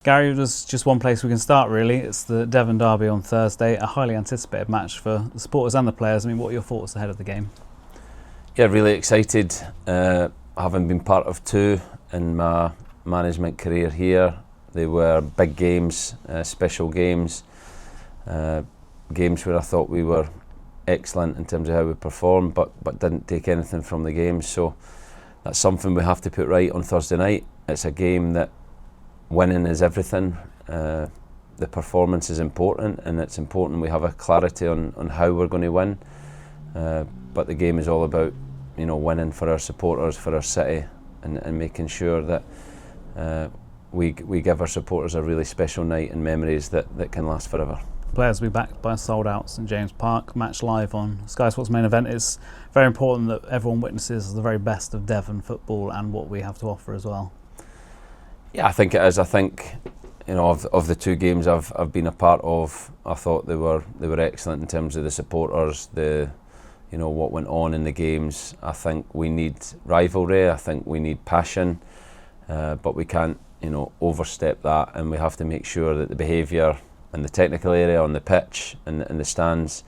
Gary, there's just one place we can start really. It's the Devon Derby on Thursday, a highly anticipated match for the supporters and the players. I mean, what are your thoughts ahead of the game? Yeah, really excited. Having been part of two in my management career here, they were big games, special games, games where I thought we were excellent in terms of how we performed, but didn't take anything from the games. So that's something we have to put right on Thursday night. It's a game that winning is everything. The performance is important, and it's important we have a clarity on how we're going to win. But the game is all about, winning for our supporters, for our city, and making sure that we give our supporters a really special night and memories that can last forever. Players will be backed by a sold-out St James Park, match live on Sky Sports Main Event. It's very important that everyone witnesses the very best of Devon football and what we have to offer as well. Yeah, I think it is. I think, of the two games I've been a part of, I thought they were excellent in terms of the supporters, what went on in the games. I think we need rivalry. I think we need passion, but we can't, overstep that, and we have to make sure that the behaviour in the technical area, on the pitch, and the stands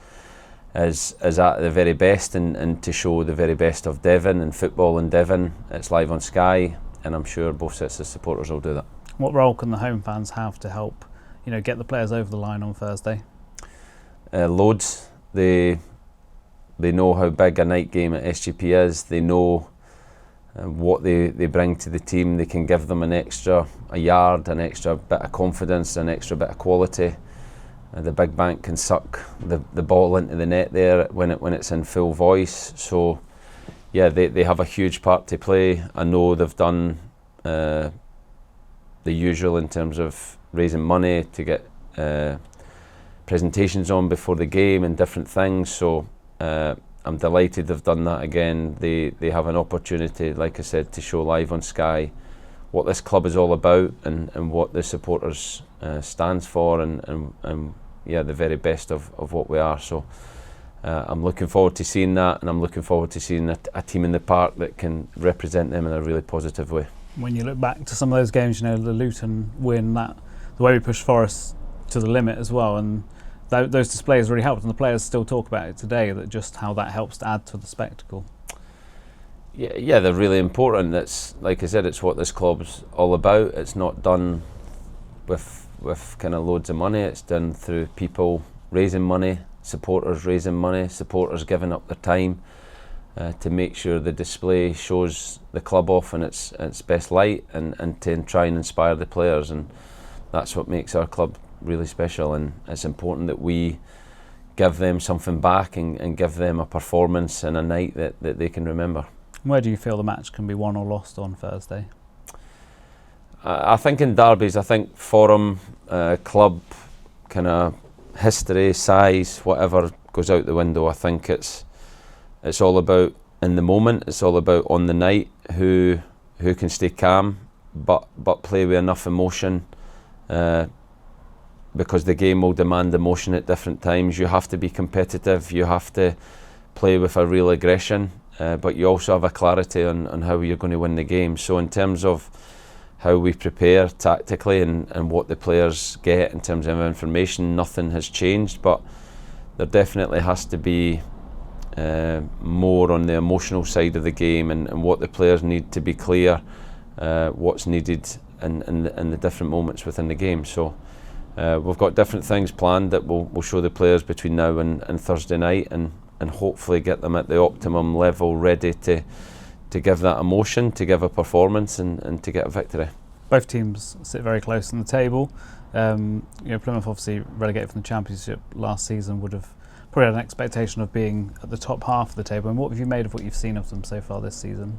is at the very best, and to show the very best of Devon and football in Devon. It's live on Sky, and I'm sure both sets of supporters will do that. What role can the home fans have to help, get the players over the line on Thursday? Loads. They know how big a night game at SGP is. They know what they bring to the team. They can give them a yard, an extra bit of confidence, an extra bit of quality. The big bank can suck the ball into the net there when it's in full voice. So yeah, they have a huge part to play. I know they've done the usual in terms of raising money to get presentations on before the game and different things. So I'm delighted they've done that again. They have an opportunity, like I said, to show live on Sky what this club is all about and what the supporters stands for, and yeah, the very best of what we are. So I'm looking forward to seeing that, and I'm looking forward to seeing a team in the park that can represent them in a really positive way. When you look back to some of those games, the Luton win, the way we pushed Forest to the limit as well, and those displays really helped, and the players still talk about it today, that just how that helps to add to the spectacle. Yeah, they're really important. It's, like I said, it's what this club's all about. It's not done with kind of loads of money. It's done through people raising money, supporters raising money, supporters giving up their time to make sure the display shows the club off in its best light, and to try and inspire the players. And that's what makes our club really special, and it's important that we give them something back and give them a performance and a night that they can remember. Where do you feel the match can be won or lost on Thursday? I think in derbies, I think forum, club, kind of history, size, whatever goes out the window. I think it's all about in the moment. It's all about on the night who can stay calm but play with enough emotion, because the game will demand emotion at different times. You have to be competitive. You have to play with a real aggression, but you also have a clarity on how you're going to win the game. So in terms of how we prepare tactically and what the players get in terms of information, nothing has changed, but there definitely has to be more on the emotional side of the game, and what the players need to be clear, what's needed in the different moments within the game. So we've got different things planned that we'll show the players between now and Thursday night, and hopefully get them at the optimum level, ready to give that emotion, to give a performance, and to get a victory. Both teams sit very close on the table. Plymouth obviously relegated from the Championship last season, would have probably had an expectation of being at the top half of the table. And what have you made of what you've seen of them so far this season?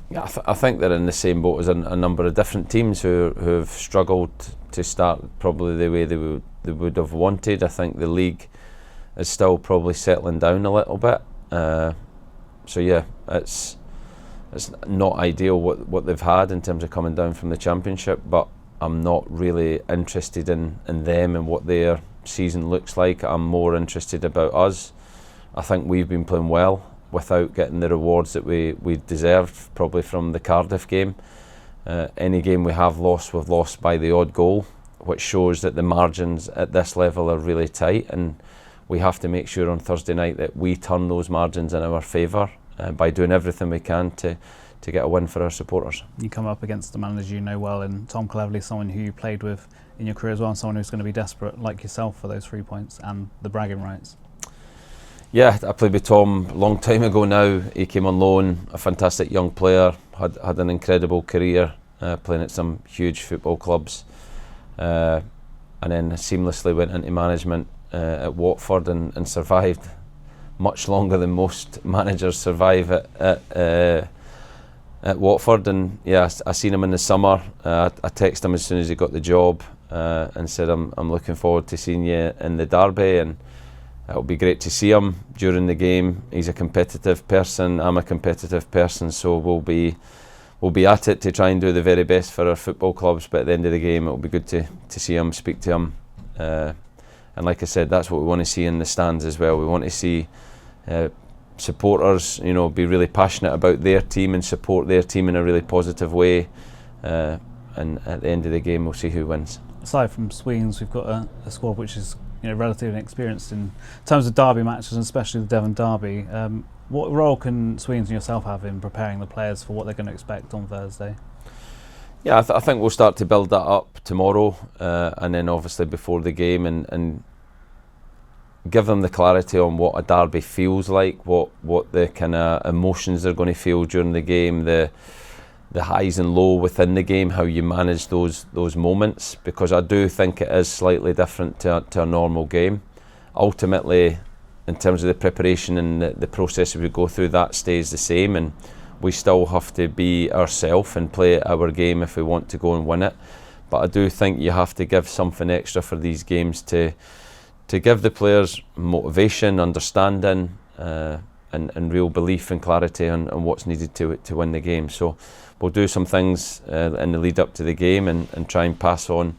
Yeah, I think they're in the same boat as a number of different teams who have struggled to start probably the way they would have wanted. I think the league is still probably settling down a little bit. So yeah, it's not ideal what they've had in terms of coming down from the Championship, but I'm not really interested in them and what their season looks like. I'm more interested about us. I think we've been playing well without getting the rewards that we deserved, probably from the Cardiff game. Any game we have lost, we've lost by the odd goal, which shows that the margins at this level are really tight, and we have to make sure on Thursday night that we turn those margins in our favour by doing everything we can to get a win for our supporters. You come up against the manager you know well, and Tom Cleverley, someone who you played with in your career as well, and someone who's going to be desperate like yourself for those 3 points and the bragging rights. Yeah, I played with Tom a long time ago now. He came on loan, a fantastic young player, had an incredible career playing at some huge football clubs, and then seamlessly went into management at Watford and survived much longer than most managers survive at Watford. And yeah, I seen him in the summer. I texted him as soon as he got the job and said, I'm looking forward to seeing you in the derby, and it'll be great to see him during the game. He's a competitive person, I'm a competitive person, so we'll be at it to try and do the very best for our football clubs, but at the end of the game it'll be good to see him, speak to him, and like I said, that's what we want to see in the stands as well. We want to see supporters, be really passionate about their team and support their team in a really positive way, and at the end of the game we'll see who wins. Aside from Sweens, we've got a squad which is relatively inexperienced in terms of derby matches, and especially the Devon Derby. What role can Sweens and yourself have in preparing the players for what they're going to expect on Thursday? Yeah, I think we'll start to build that up tomorrow, and then obviously before the game, and give them the clarity on what a derby feels like, what the kind of emotions they're going to feel during the game, the highs and low within the game, how you manage those moments, because I do think it is slightly different to a normal game. Ultimately, in terms of the preparation and the process we go through, that stays the same, and we still have to be ourselves and play our game if we want to go and win it. But I do think you have to give something extra for these games to give the players motivation, understanding, and real belief and clarity on what's needed to win the game. So we'll do some things in the lead up to the game and try and pass on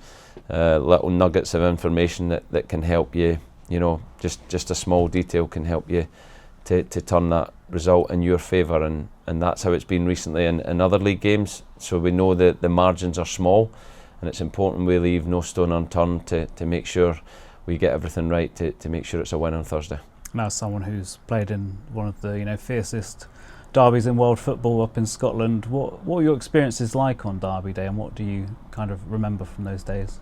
little nuggets of information that can help you. Just a small detail can help you to turn that result in your favour, and that's how it's been recently in other league games. So we know that the margins are small, and it's important we leave no stone unturned to make sure we get everything right to make sure it's a win on Thursday. Now, as someone who's played in one of the fiercest derbies in world football up in Scotland, what were your experiences like on Derby Day, and what do you kind of remember from those days?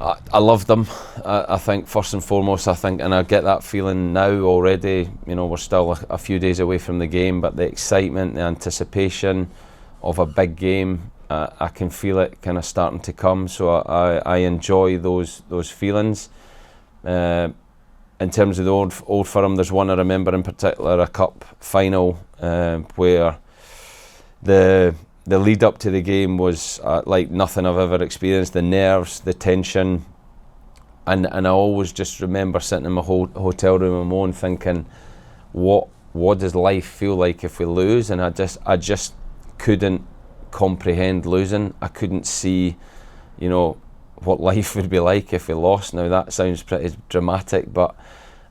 I loved them. I think first and foremost, and I get that feeling now already. We're still a few days away from the game, but the excitement, the anticipation of a big game, I can feel it kind of starting to come. So I enjoy those feelings. In terms of the old firm, there's one I remember in particular, a cup final, where the lead up to the game was like nothing I've ever experienced. The nerves, the tension, and I always just remember sitting in my hotel room on my own thinking, what does life feel like if we lose? And I just couldn't comprehend losing. I couldn't see, what life would be like if we lost. Now that sounds pretty dramatic, but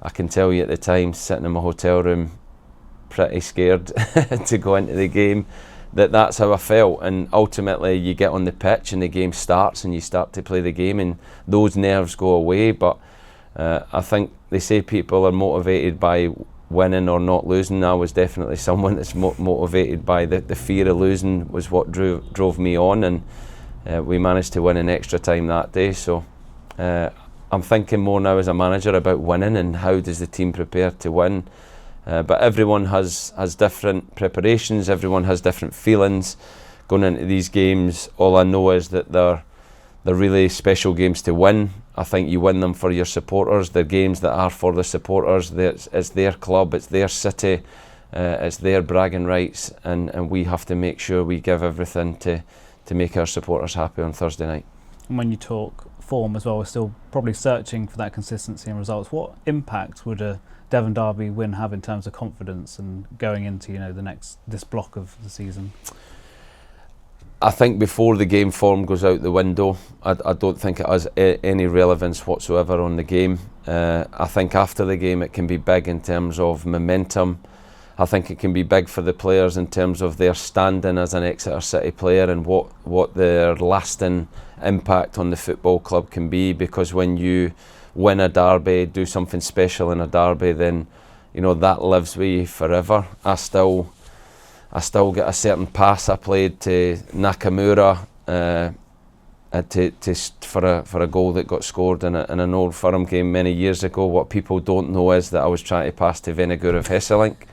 I can tell you at the time, sitting in my hotel room, pretty scared to go into the game, that's how I felt. And ultimately you get on the pitch and the game starts and you start to play the game and those nerves go away. But I think they say people are motivated by winning or not losing. I was definitely someone that's motivated by the fear of losing was what drove me on, and we managed to win in extra time that day. So I'm thinking more now as a manager about winning and how does the team prepare to win. But everyone has different preparations, everyone has different feelings going into these games. All I know is that they're really special games to win. I think you win them for your supporters. They're games that are for the supporters. It's their club, it's their city, it's their bragging rights, and we have to make sure we give everything to make our supporters happy on Thursday night. And when you talk form as well, we're still probably searching for that consistency in results. What impact would a Devon Derby win have in terms of confidence and going into this block of the season? I think before the game form goes out the window, I don't think it has any relevance whatsoever on the game. I think after the game it can be big in terms of momentum. I think it can be big for the players in terms of their standing as an Exeter City player and what their lasting impact on the football club can be, because when you win a derby, do something special in a derby, then that lives with you forever. I still get a certain pass I played to Nakamura for a goal that got scored in an Old Firm game many years ago. What people don't know is that I was trying to pass to Venegur of Hesselink,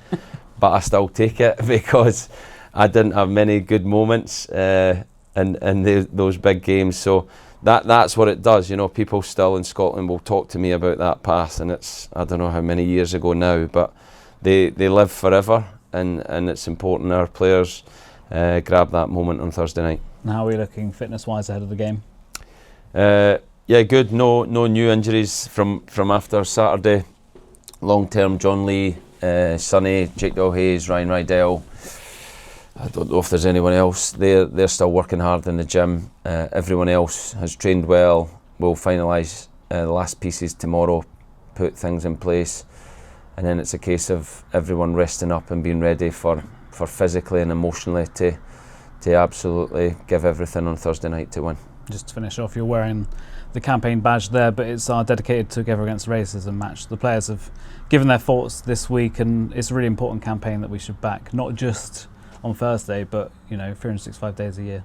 but I still take it because I didn't have many good moments in those big games. So that's what it does. People still in Scotland will talk to me about that pass, and it's, I don't know how many years ago now, but they live forever, and it's important our players grab that moment on Thursday night. And how are we looking fitness-wise ahead of the game? Yeah, good. No new injuries from after Saturday. Long-term, John Lee, Sonny, Jake Hayes, Ryan Rydell. I don't know if there's anyone else. They're still working hard in the gym. Everyone else has trained well. We'll finalise the last pieces tomorrow, put things in place, and then it's a case of everyone resting up and being ready for physically and emotionally to absolutely give everything on Thursday night to win. Just to finish off, you're wearing the campaign badge there, but it's our dedicated Together Against Racism match. The players have given their thoughts this week, and it's a really important campaign that we should back, not just on Thursday, but 365 days a year.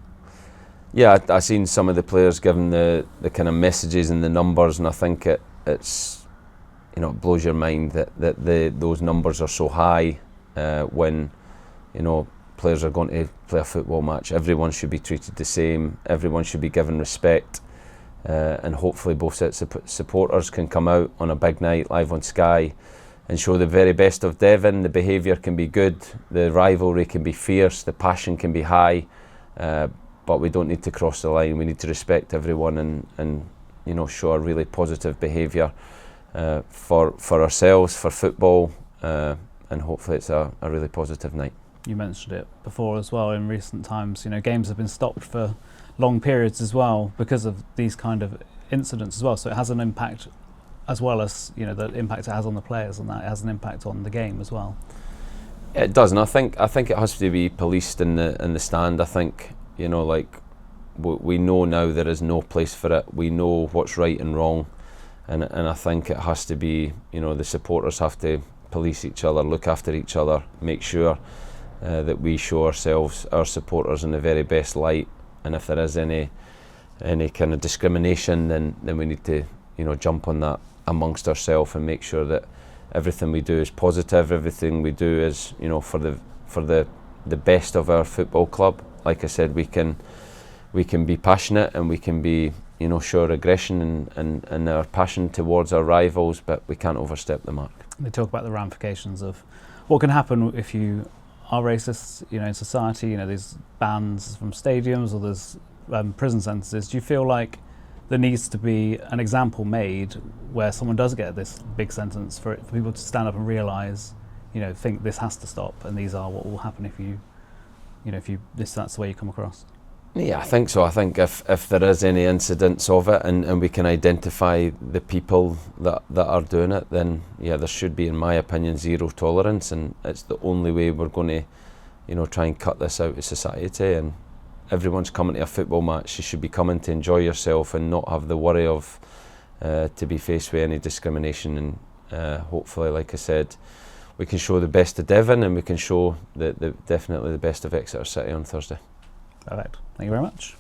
Yeah, I seen some of the players giving the kind of messages and the numbers, and I think it's it blows your mind that those numbers are so high when players are going to play a football match. Everyone should be treated the same. Everyone should be given respect, and hopefully both sets of supporters can come out on a big night live on Sky and show the very best of Devon. The behaviour can be good, the rivalry can be fierce, the passion can be high, but we don't need to cross the line. We need to respect everyone and show a really positive behaviour for ourselves, for football, and hopefully it's a really positive night. You mentioned it before as well. In recent times, games have been stopped for long periods as well because of these kind of incidents as well. So it has an impact, as well as the impact it has on the players, and that it has an impact on the game as well. It does, and I think it has to be policed in the stand. I think we know now there is no place for it. We know what's right and wrong, and I think it has to be the supporters have to police each other, look after each other, make sure that we show our supporters in the very best light, and if there is any kind of discrimination, then we need to jump on that amongst ourselves and make sure that everything we do is positive, everything we do is for the best of our football club. Like I said, we can be passionate and we can be show our aggression and our passion towards our rivals, but we can't overstep the mark. They talk about the ramifications of what can happen if you are racist, in society. There's bans from stadiums, or there's prison sentences. Do you feel like there needs to be an example made where someone does get this big sentence for people to stand up and realise, think this has to stop, and these are what will happen if that's the way you come across? Yeah, I think so. I think if there is any incidents of it and we can identify the people that are doing it, then yeah, there should be, in my opinion, zero tolerance, and it's the only way we're going to try and cut this out of society. And everyone's coming to a football match. You should be coming to enjoy yourself and not have the worry of to be faced with any discrimination. And hopefully, like I said, we can show the best of Devon, and we can show definitely the best of Exeter City on Thursday. Perfect. Thank you very much.